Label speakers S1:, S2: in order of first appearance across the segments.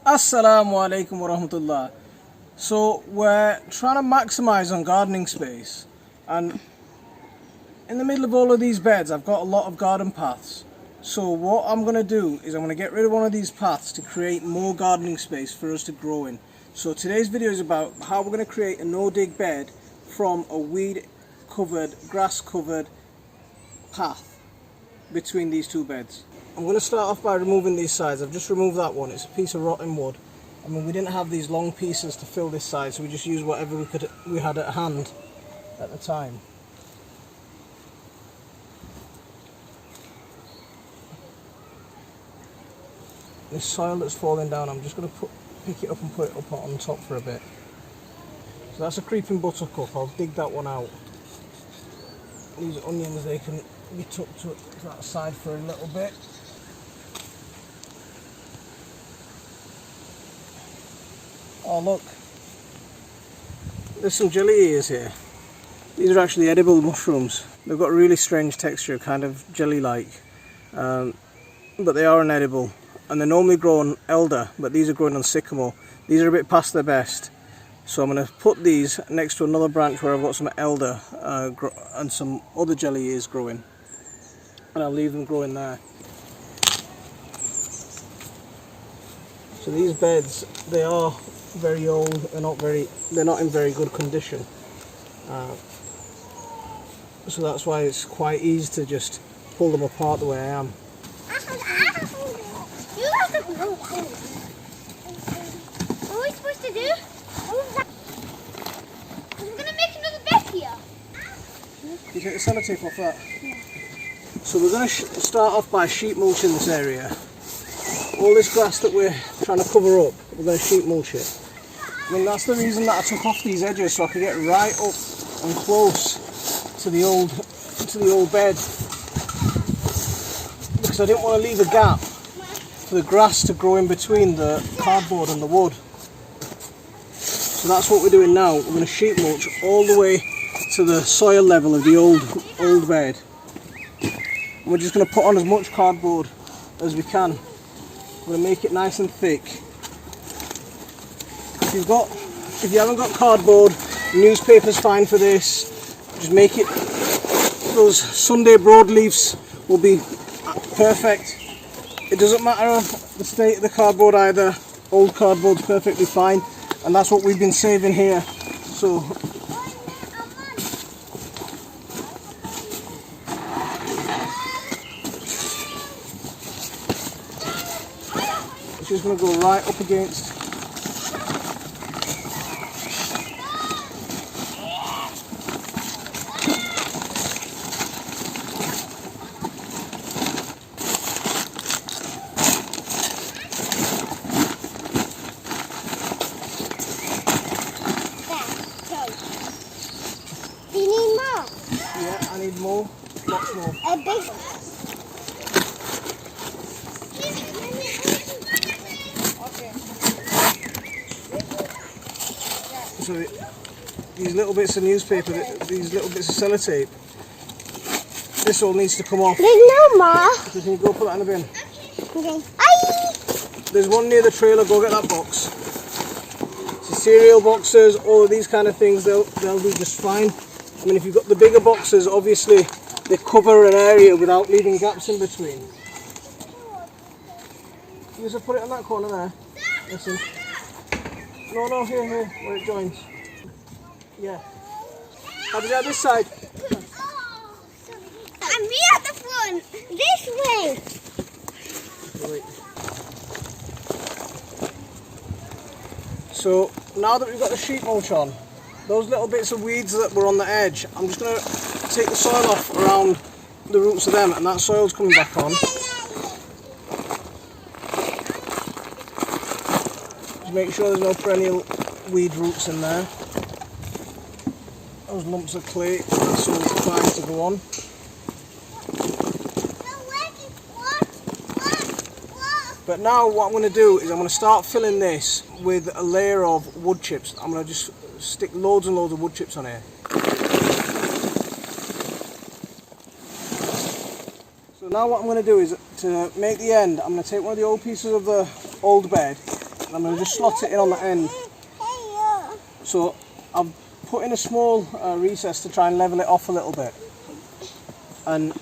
S1: Assalamu alaikum wa rahmatullah. So we're trying to maximize on gardening space, and in the middle of all of these beds I've got a lot of garden paths. So what I'm going to do is I'm going to get rid of one of these paths to create more gardening space for us to grow in. So today's video is about how we're going to create a no-dig bed from a weed covered, grass covered path between these two beds. I'm going to start off by removing these sides. I've just removed that one. It's a piece of rotten wood. I mean, we didn't have these long pieces to fill this side, so we just used whatever we had at hand at the time. This soil that's falling down, I'm just going to pick it up and put it up on top for a bit. So that's a creeping buttercup. I'll dig that one out. These onions, they can be tucked to that side for a little bit. Oh look, there's some jelly ears here. These are actually edible mushrooms. They've got a really strange texture, kind of jelly-like, but they are inedible. And they're normally grown elder, but these are growing on sycamore. These are a bit past their best. So I'm going to put these next to another branch where I've got some elder and some other jelly ears growing. And I'll leave them growing there. So these beds, they are very old, they're not in very good condition. So that's why it's quite easy to just pull them apart the way I am.
S2: What are we supposed to do? We're going to make another bed here.
S1: You take the sellotape off that? Yeah. So we're going to start off by sheet mulching this area. All this grass that we're trying to cover up, we're going to sheet mulch it. I mean, that's the reason that I took off these edges, so I could get right up and close to the old bed. Because I didn't want to leave a gap for the grass to grow in between the cardboard and the wood. So that's what we're doing now. We're going to sheet mulch all the way to the soil level of the old bed. And we're just going to put on as much cardboard as we can. We're going to make it nice and thick. If you haven't got cardboard, newspaper's fine for this. Just make it, those Sunday broadleafs will be perfect. It doesn't matter the state of the cardboard either. Old cardboard's perfectly fine, and that's what we've been saving here. So it's just going to go right up against.
S2: Do you need more?
S1: Yeah, I need more. Lots more.
S2: A big one.
S1: So these little bits of newspaper, these little bits of sellotape, this all needs to come off.
S2: There's no more.
S1: So can you go put that in the bin?
S2: Okay. Aye.
S1: There's one near the trailer, go get that box. So cereal boxes, all of these kind of things, they'll do just fine. I mean, if you've got the bigger boxes, obviously they cover an area without leaving gaps in between. You just put it in that corner there. Listen. No, here, where it joins. Yeah. How does it have this side?
S2: And me at the front. This way.
S1: Right. So now that we've got the sheet mulch on, those little bits of weeds that were on the edge, I'm just going to take the soil off around the roots of them, and that soil's coming back on. Just make sure there's no perennial weed roots in there. Those lumps of clay, so it's fine to go on. But now what I'm going to do is I'm going to start filling this with a layer of wood chips. I'm going to just stick loads and loads of wood chips on here. So now what I'm going to do is, to make the end, I'm going to take one of the old pieces of the old bed, and and I'm going to just slot it in on the end. So I've put in a small recess to try and level it off a little bit, and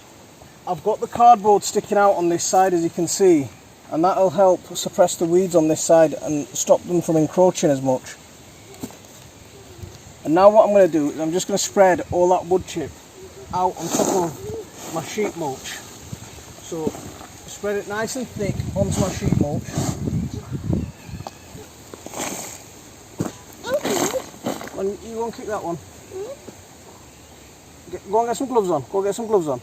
S1: I've got the cardboard sticking out on this side, as you can see, and that'll help suppress the weeds on this side and stop them from encroaching as much. And now what I'm going to do is I'm just going to spread all that wood chip out on top of my sheet mulch. So spread it nice and thick onto my sheet mulch. And you go and kick that one. Go and get some gloves on. Go get some gloves on.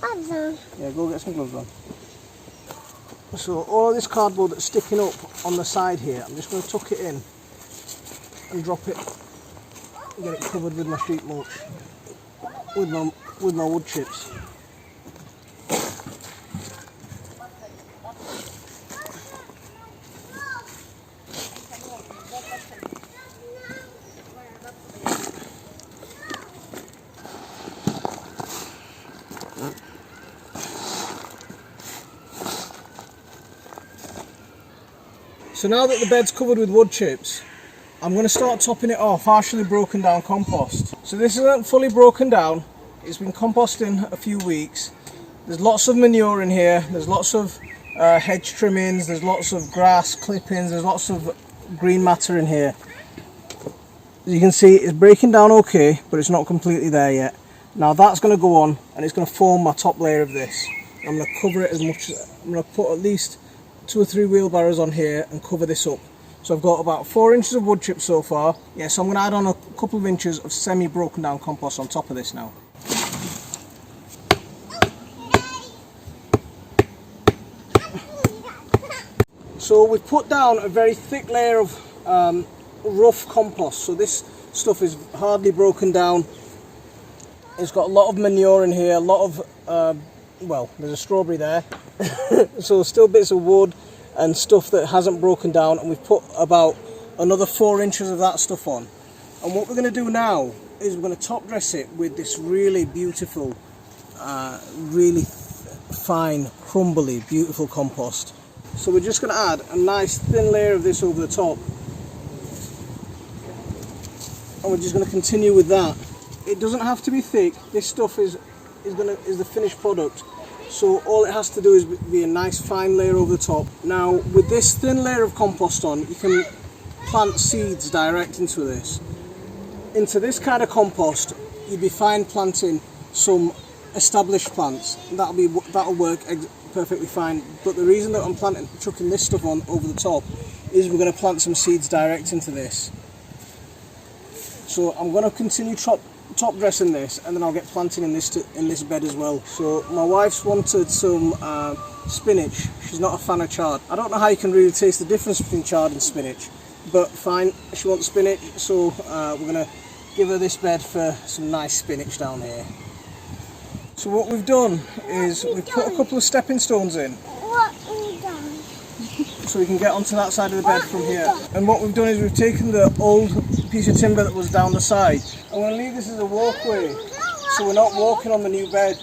S2: Gloves on.
S1: Yeah, go get some gloves on. So all of this cardboard that's sticking up on the side here, I'm just going to tuck it in and drop it and get it covered with my sheet mulch, with my wood chips. So now that the bed's covered with wood chips, I'm going to start topping it off partially broken down compost. So this isn't fully broken down, it's been composting a few weeks. There's lots of manure in here, there's lots of hedge trimmings, there's lots of grass clippings, there's lots of green matter in here. As you can see, it's breaking down okay, but it's not completely there yet. Now that's going to go on and it's going to form my top layer of this. I'm going to cover it as much as, I'm going to put at least 2 or 3 wheelbarrows on here and cover this up. So I've got about 4 inches of wood chips so far. Yeah, so I'm going to add on a couple of inches of semi broken down compost on top of this now. So we've put down a very thick layer of rough compost. So this stuff is hardly broken down. It's got a lot of manure in here, a lot of, well, there's a strawberry there. So still bits of wood and stuff that hasn't broken down, and we've put about another 4 inches of that stuff on. And what we're going to do now is we're going to top dress it with this really beautiful, really fine, crumbly, beautiful compost. So we're just going to add a nice thin layer of this over the top, and we're just going to continue with that. It doesn't have to be thick. This stuff is the finished product. So all it has to do is be a nice fine layer over the top. Now with this thin layer of compost on, you can plant seeds direct into this. Into this kind of compost, you'd be fine planting some established plants. That'll work perfectly fine. But the reason that I'm chucking this stuff on over the top is we're going to plant some seeds direct into this. So I'm going to continue top dressing this, and then I'll get planting in this bed as well. So my wife's wanted some spinach. She's not a fan of chard. I don't know how you can really taste the difference between chard and spinach, but fine, she wants spinach, so we're going to give her this bed for some nice spinach down here. So what we've done is we've put a couple of stepping stones in.
S2: What have we done?
S1: So we can get onto that side of the bed from here. And what we've done is we've taken the old piece of timber that was down the side. I'm going to leave this as a walkway, so we're not walking on the new bed.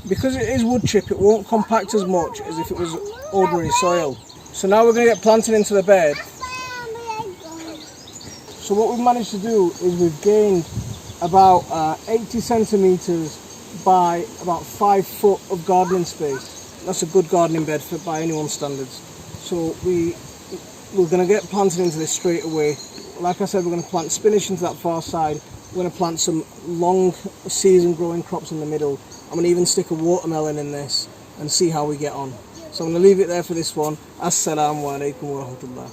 S1: Because it is wood chip, it won't compact as much as if it was ordinary soil. So now we're going to get planted into the bed. So what we've managed to do is we've gained about 80 centimetres by about 5 foot of gardening space. That's a good gardening bed by anyone's standards. So we're going to get planted into this straight away. Like I said, we're going to plant spinach into that far side. We're going to plant some long season growing crops in the middle. I'm going to even stick a watermelon in this and see how we get on. So I'm going to leave it there for this one. Assalamu alaikum wa rahmatullah.